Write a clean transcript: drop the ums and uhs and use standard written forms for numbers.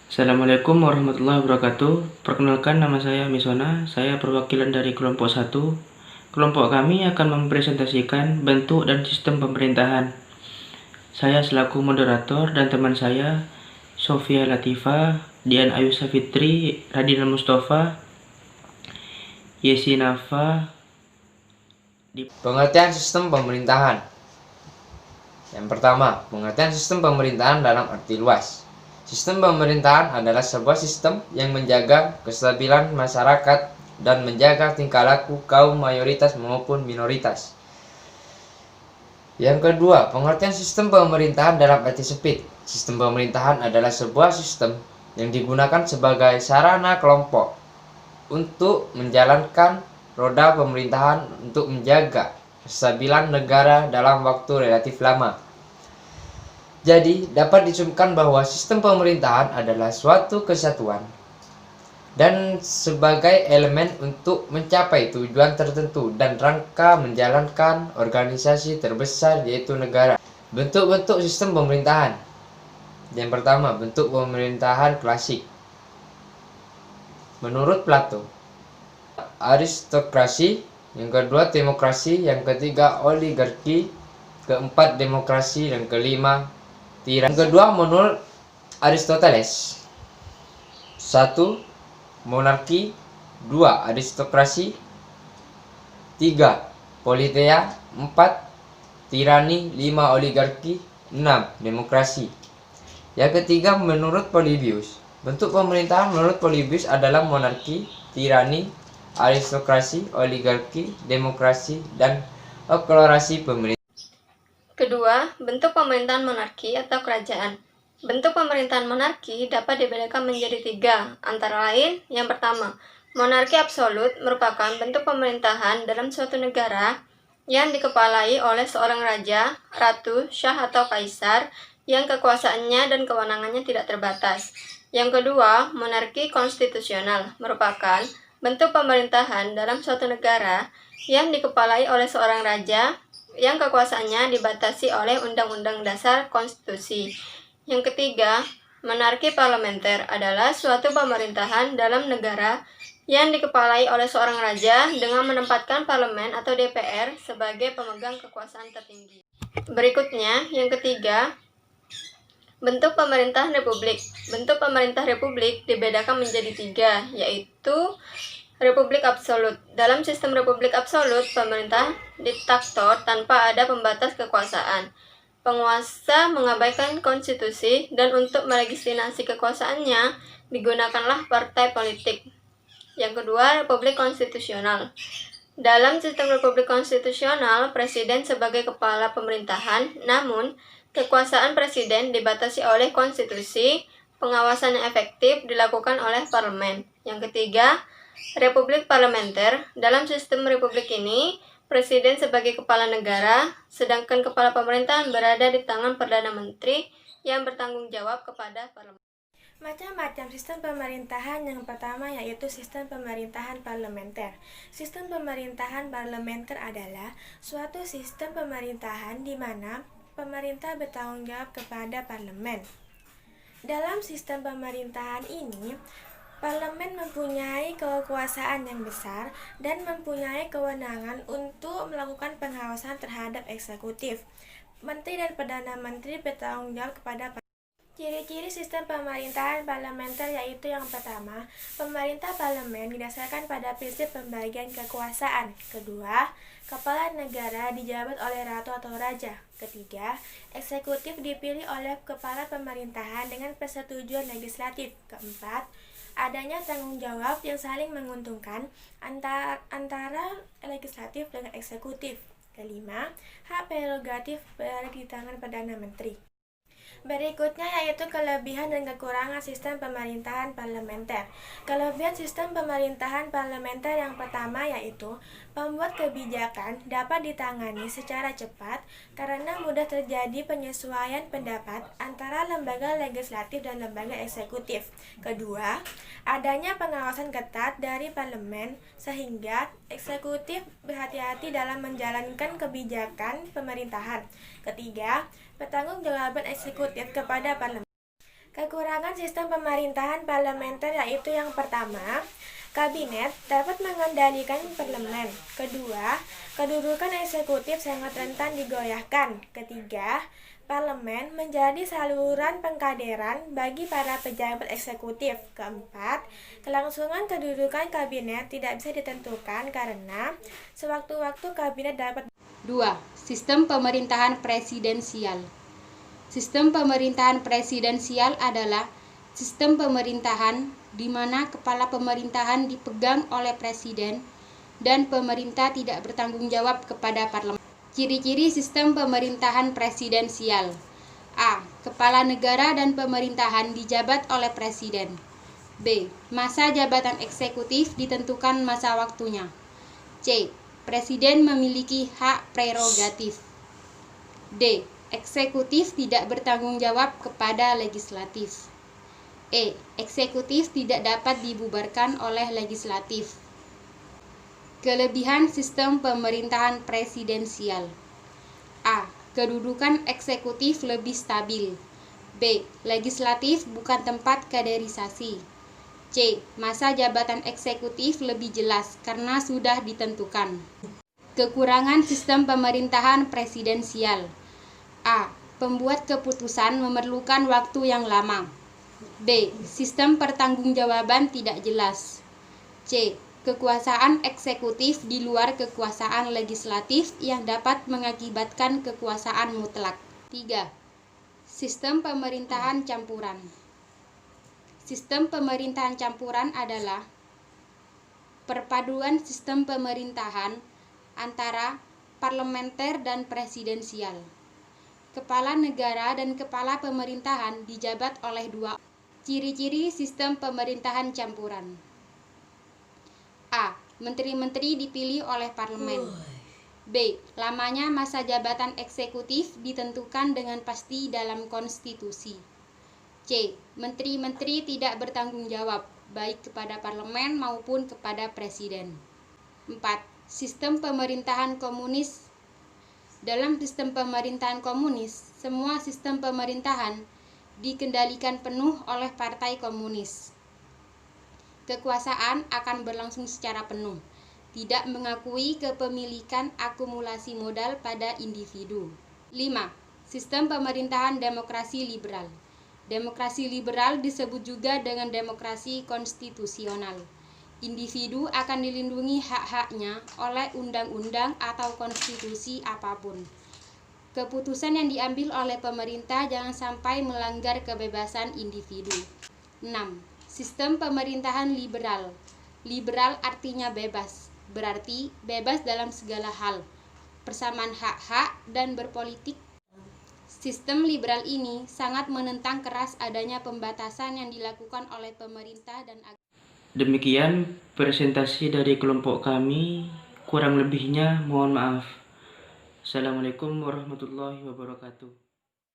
Assalamualaikum warahmatullahi wabarakatuh. Perkenalkan, nama saya Misona. Saya perwakilan dari kelompok 1. Kelompok kami akan mempresentasikan bentuk dan sistem pemerintahan. Saya selaku moderator dan teman saya Sofia Latifa, Dian Ayu Safitri, Radina Mustafa, Yesi Nafa. Pengertian sistem pemerintahan. Yang pertama, pengertian sistem pemerintahan dalam arti luas. Sistem pemerintahan adalah sebuah sistem yang menjaga kestabilan masyarakat dan menjaga tingkah laku kaum mayoritas maupun minoritas. Yang kedua, pengertian sistem pemerintahan dalam arti sempit. Sistem pemerintahan adalah sebuah sistem yang digunakan sebagai sarana kelompok untuk menjalankan roda pemerintahan untuk menjaga kestabilan negara dalam waktu relatif lama. Jadi, dapat disimpulkan bahwa sistem pemerintahan adalah suatu kesatuan dan sebagai elemen untuk mencapai tujuan tertentu dan rangka menjalankan organisasi terbesar yaitu negara. Bentuk-bentuk sistem pemerintahan. Yang pertama, bentuk pemerintahan klasik. Menurut Plato, aristokrasi, yang kedua demokrasi, yang ketiga oligarki, keempat demokrasi, dan kelima tirani. Yang kedua menurut Aristoteles, 1. Monarki, 2. Aristokrasi, 3. Politeia, 4. Tirani, 5. Oligarki, 6. Demokrasi. Yang ketiga menurut Polybius, bentuk pemerintahan menurut Polybius adalah monarki, tirani, aristokrasi, oligarki, demokrasi, dan aklarasi pemerintah. Kedua, bentuk pemerintahan monarki atau kerajaan. Bentuk pemerintahan monarki dapat dibedakan menjadi 3, antara lain, yang pertama, monarki absolut merupakan bentuk pemerintahan dalam suatu negara yang dikepalai oleh seorang raja, ratu, syah atau kaisar yang kekuasaannya dan kewenangannya tidak terbatas. Yang kedua, monarki konstitusional merupakan bentuk pemerintahan dalam suatu negara yang dikepalai oleh seorang raja yang kekuasaannya dibatasi oleh Undang-Undang Dasar Konstitusi. Yang ketiga, monarki parlementer adalah suatu pemerintahan dalam negara yang dikepalai oleh seorang raja dengan menempatkan parlemen atau DPR sebagai pemegang kekuasaan tertinggi. Berikutnya, yang ketiga, bentuk pemerintahan republik. Bentuk pemerintah republik dibedakan menjadi 3, yaitu republik absolut. Dalam sistem republik absolut, pemerintah diktator tanpa ada pembatas kekuasaan. Penguasa mengabaikan konstitusi dan untuk melegitimasi kekuasaannya digunakanlah partai politik. Yang kedua, republik konstitusional. Dalam sistem republik konstitusional, presiden sebagai kepala pemerintahan, namun kekuasaan presiden dibatasi oleh konstitusi, pengawasan yang efektif dilakukan oleh parlemen. Yang ketiga, republik parlementer. Dalam sistem republik ini, presiden sebagai kepala negara, sedangkan kepala pemerintahan berada di tangan Perdana Menteri yang bertanggung jawab kepada parlemen. Macam-macam sistem pemerintahan. Yang pertama yaitu sistem pemerintahan parlementer. Sistem pemerintahan parlementer adalah suatu sistem pemerintahan di mana pemerintah bertanggung jawab kepada parlemen. Dalam sistem pemerintahan ini, parlemen mempunyai kekuasaan yang besar dan mempunyai kewenangan untuk melakukan pengawasan terhadap eksekutif. Menteri dan Perdana Menteri bertanggung jawab kepada parlemen. Ciri-ciri sistem pemerintahan parlementer yaitu yang pertama, pemerintah parlemen didasarkan pada prinsip pembagian kekuasaan. Kedua, kepala negara dijabat oleh ratu atau raja. Ketiga, eksekutif dipilih oleh kepala pemerintahan dengan persetujuan legislatif. Keempat, adanya tanggung jawab yang saling menguntungkan antara legislatif dengan eksekutif. Kelima, hak prerogatif berada di tangan Perdana Menteri. Berikutnya yaitu kelebihan dan kekurangan sistem pemerintahan parlementer. Kelebihan sistem pemerintahan parlementer yang pertama yaitu pembuat kebijakan dapat ditangani secara cepat karena mudah terjadi penyesuaian pendapat antara lembaga legislatif dan lembaga eksekutif. Kedua, adanya pengawasan ketat dari parlemen sehingga eksekutif berhati-hati dalam menjalankan kebijakan pemerintahan. Ketiga, pertanggungjawaban eksekutif kepada parlemen. Kekurangan sistem pemerintahan parlementer yaitu yang pertama, kabinet dapat mengendalikan parlemen. Kedua, kedudukan eksekutif sangat rentan digoyahkan. Ketiga, parlemen menjadi saluran pengkaderan bagi para pejabat eksekutif. Keempat, kelangsungan kedudukan kabinet tidak bisa ditentukan karena sewaktu-waktu kabinet dapat. 2. Sistem pemerintahan presidensial. Sistem pemerintahan presidensial adalah sistem pemerintahan di mana kepala pemerintahan dipegang oleh presiden dan pemerintah tidak bertanggung jawab kepada parlemen. Ciri-ciri sistem pemerintahan presidensial. A. Kepala negara dan pemerintahan dijabat oleh presiden. B. Masa jabatan eksekutif ditentukan masa waktunya. C. Presiden memiliki hak prerogatif. D. Eksekutif tidak bertanggung jawab kepada legislatif. E. Eksekutif tidak dapat dibubarkan oleh legislatif. Kelebihan sistem pemerintahan presidensial. A. Kedudukan eksekutif lebih stabil. B. Legislatif bukan tempat kaderisasi. C. Masa jabatan eksekutif lebih jelas karena sudah ditentukan. Kekurangan sistem pemerintahan presidensial. A. Pembuat keputusan memerlukan waktu yang lama. B. Sistem pertanggungjawaban tidak jelas. C. Kekuasaan eksekutif di luar kekuasaan legislatif yang dapat mengakibatkan kekuasaan mutlak. 3. Sistem pemerintahan campuran. Sistem pemerintahan campuran adalah perpaduan sistem pemerintahan antara parlementer dan presidensial. Kepala negara dan kepala pemerintahan dijabat oleh dua. Ciri-ciri sistem pemerintahan campuran. A. Menteri-menteri dipilih oleh parlemen. B. Lamanya masa jabatan eksekutif ditentukan dengan pasti dalam konstitusi. C. Menteri-menteri tidak bertanggung jawab, baik kepada parlemen maupun kepada presiden. 4. Sistem pemerintahan komunis. Dalam sistem pemerintahan komunis, semua sistem pemerintahan dikendalikan penuh oleh partai komunis. Kekuasaan akan berlangsung secara penuh, tidak mengakui kepemilikan akumulasi modal pada individu. 5. Sistem pemerintahan demokrasi liberal. Demokrasi liberal disebut juga dengan demokrasi konstitusional. Individu akan dilindungi hak-haknya oleh undang-undang atau konstitusi apapun. Keputusan yang diambil oleh pemerintah jangan sampai melanggar kebebasan individu. 6. Sistem pemerintahan liberal. Liberal artinya bebas, berarti bebas dalam segala hal, persamaan hak-hak dan berpolitik. Sistem liberal ini sangat menentang keras adanya pembatasan yang dilakukan oleh pemerintah dan agama. Demikian presentasi dari kelompok kami, kurang lebihnya mohon maaf. Assalamualaikum warahmatullahi wabarakatuh.